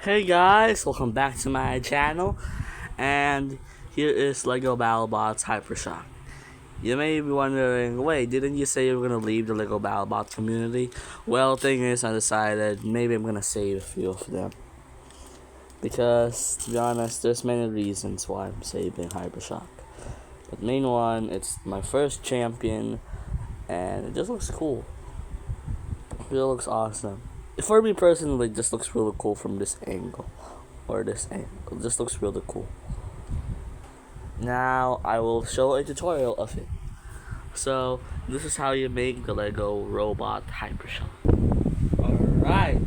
Hey guys, welcome back to my channel, and here is Lego BattleBots Hypershock. You may be wondering, wait, didn't you say you were gonna leave the Lego BattleBots community? Well, thing is, I decided maybe I'm gonna save a few of them. Because, to be honest, there's many reasons why I'm saving Hypershock. But main one, it's my first champion, and it just looks cool. It really looks awesome. For me personally, it just looks really cool from this angle. Or this angle. It just looks really cool. Now, I will show a tutorial of it. So, this is how you make the Lego Robot Hypershock. Alright,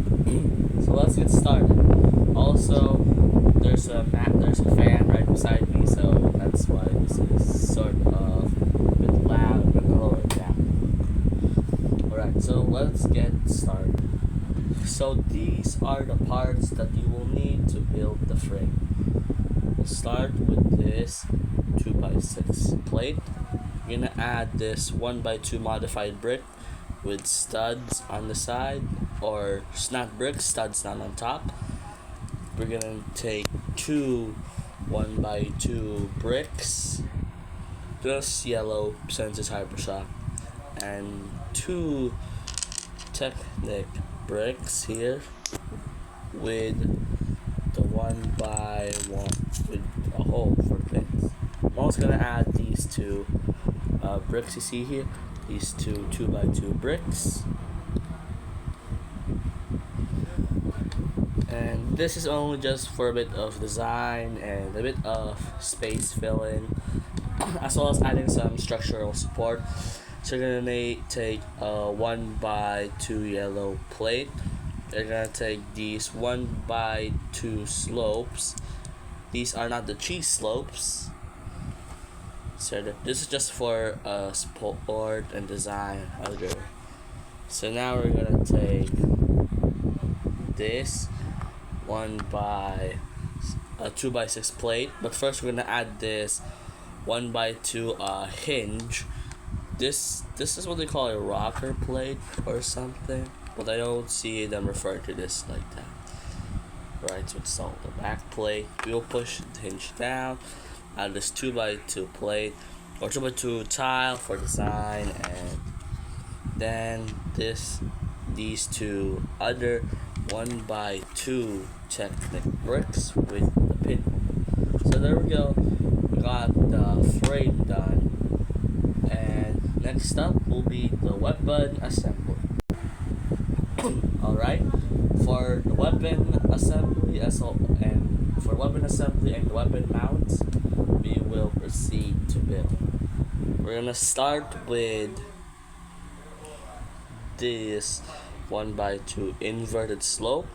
so let's get started. Also, there's a fan right beside me, so that's why this is sort of a bit loud. I'm gonna lower it down. Alright, so let's get started. So these are the parts that you will need to build the frame. We'll start with this 2x6 plate. We're gonna add this 1x2 modified brick with studs on the side, or not bricks, studs not on top. We're gonna take two 1x2 bricks, just yellow since it's Hypershock, and two Technic bricks here with the 1x1 with a hole for pins. I'm also gonna add these two bricks you see here, these two 2x2 bricks, and this is only just for a bit of design and a bit of space filling, as well as adding some structural support. So you're gonna take a 1x2 yellow plate. You're gonna take these 1x2 slopes. These are not the cheese slopes. So this is just for support and design. So now we're gonna take this 2x6 plate, but first we're gonna add this 1x2 hinge. This is what they call a rocker plate or something, but I don't see them refer to this like that. Right, so it's all the back plate. We'll push the hinge down, add this 2x2 plate or 2x2 tile for design, and then these two other 1x2 Technic bricks with the pin. So there we go. We got the frame done. And next up will be the weapon assembly. Alright, for the weapon assembly and the weapon mounts, we will proceed to build. We're gonna start with this 1x2 inverted slope,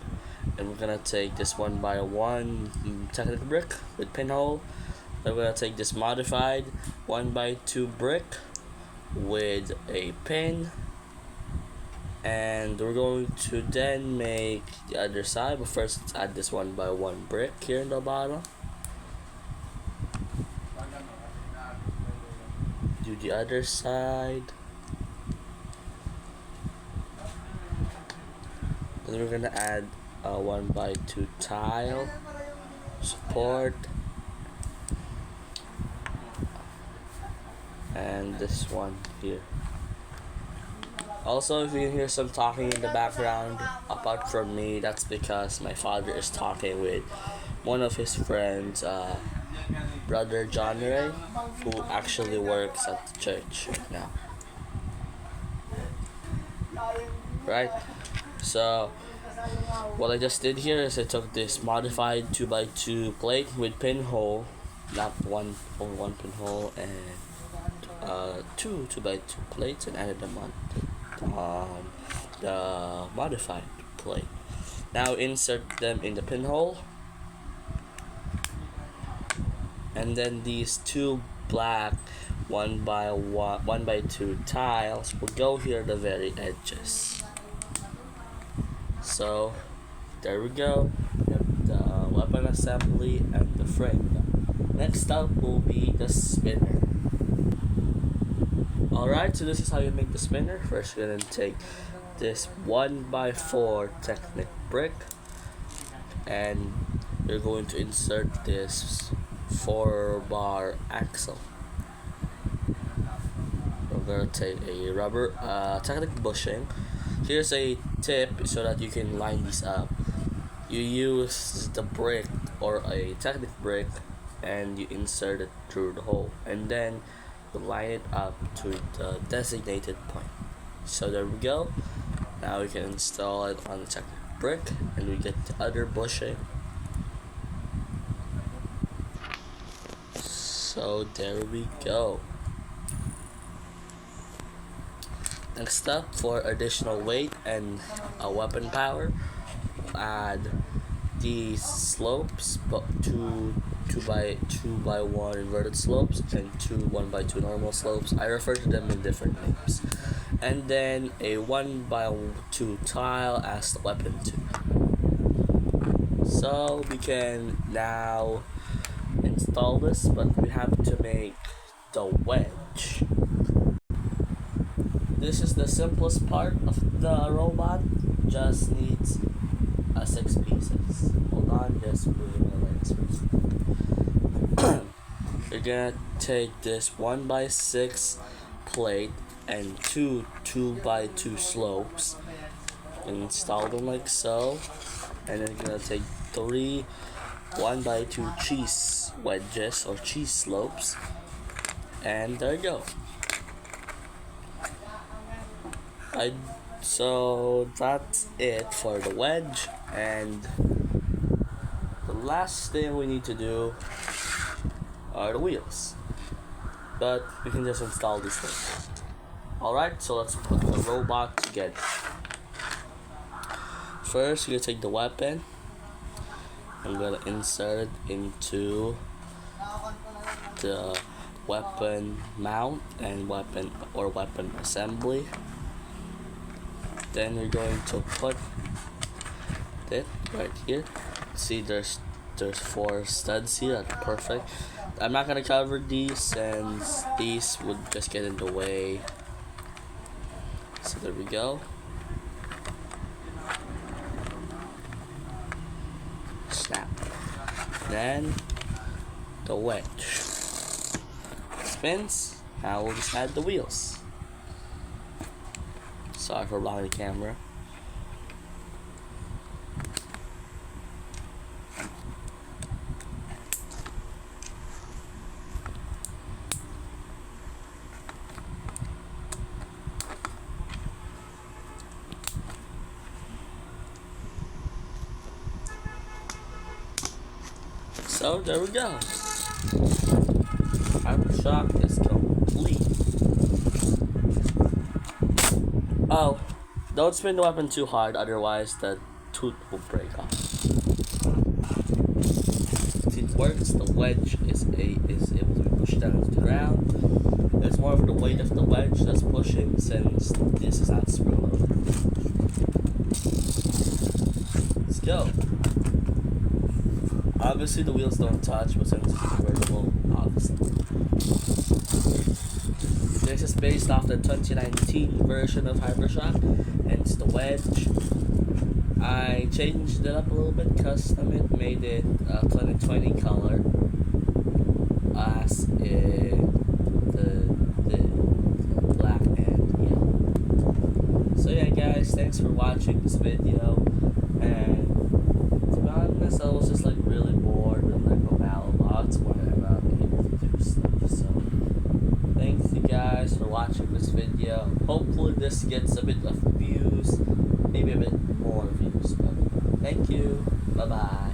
and we're gonna take this 1x1 Technic brick with pinhole. Then we're gonna take this modified 1x2 brick with a pin, and we're going to then make the other side, but first let's add this 1x1 brick here in the bottom. Do the other side. Then we're gonna add a 1x2 tile support, and this one here. Also, if you can hear some talking in the background apart from me, that's because my father is talking with one of his friends, brother John Ray, who actually works at the church right now. Right? So what I just did here is I took this modified 2x2 plate with pinhole, not only one pinhole, and two 2x2 plates, and added them on the modified plate. Now insert them in the pinhole, and then these two black 1x2 tiles will go here at the very edges. So there we go. We have the weapon assembly and the frame. Next up will be the spinner. Alright, so this is how you make the spinner. First you're gonna take this 1x4 Technic brick, and you're going to insert this 4-bar axle. We're gonna take a rubber technic bushing. Here's a tip so that you can line these up. You use the brick or a technic brick and you insert it through the hole, and then you line it up to the designated point. So there we go. Now we can install it on the technic brick and we get the other bushing. So there we go. Next up, for additional weight and weapon power, add these slopes, but two by 1 inverted slopes and two 1 by 2 normal slopes. I refer to them in different names. And then a 1 by 2 tile as the weapon too. So we can now install this, but we have to make the wedge. This is the simplest part of the robot. Just needs 6 pieces. Hold on, just moving the legs first. You're gonna take this 1 by 6 plate and two 2 by 2 slopes and install them like so. And then you're gonna take 3 1 by 2 cheese wedges or cheese slopes, and there you go. So that's it for the wedge, and the last thing we need to do are the wheels, but we can just install these things. Alright, so let's put the robot together. First, you're gonna take the weapon. I'm gonna insert it into the weapon mount and weapon assembly. Then we're going to put it right here. See, there's 4 studs here. That's perfect. I'm not gonna cover these since these would just get in the way. So there we go. Snap. Then the wedge spins. Now we'll just add the wheels. Sorry for blocking the camera. So there we go. Hypershock is complete. Oh, don't spin the weapon too hard, otherwise the tooth will break off. See, it works. The wedge is able to be pushed down to the ground. It's more of the weight of the wedge that's pushing, since this is not spring loaded. Let's go. Obviously the wheels don't touch, but since it's convertible, obviously. This is based off the 2019 version of Hypershock, and it's the wedge. I changed it up a little bit, custom it, made it 2020 color as in the black and yellow. So yeah guys, thanks for watching this video, and to be honest, I was just like really bored with Lego BattleBots when I'm not able to do stuff. So thanks you guys for watching this video. Hopefully this gets a bit of views, maybe a bit more views, but thank you. Bye bye.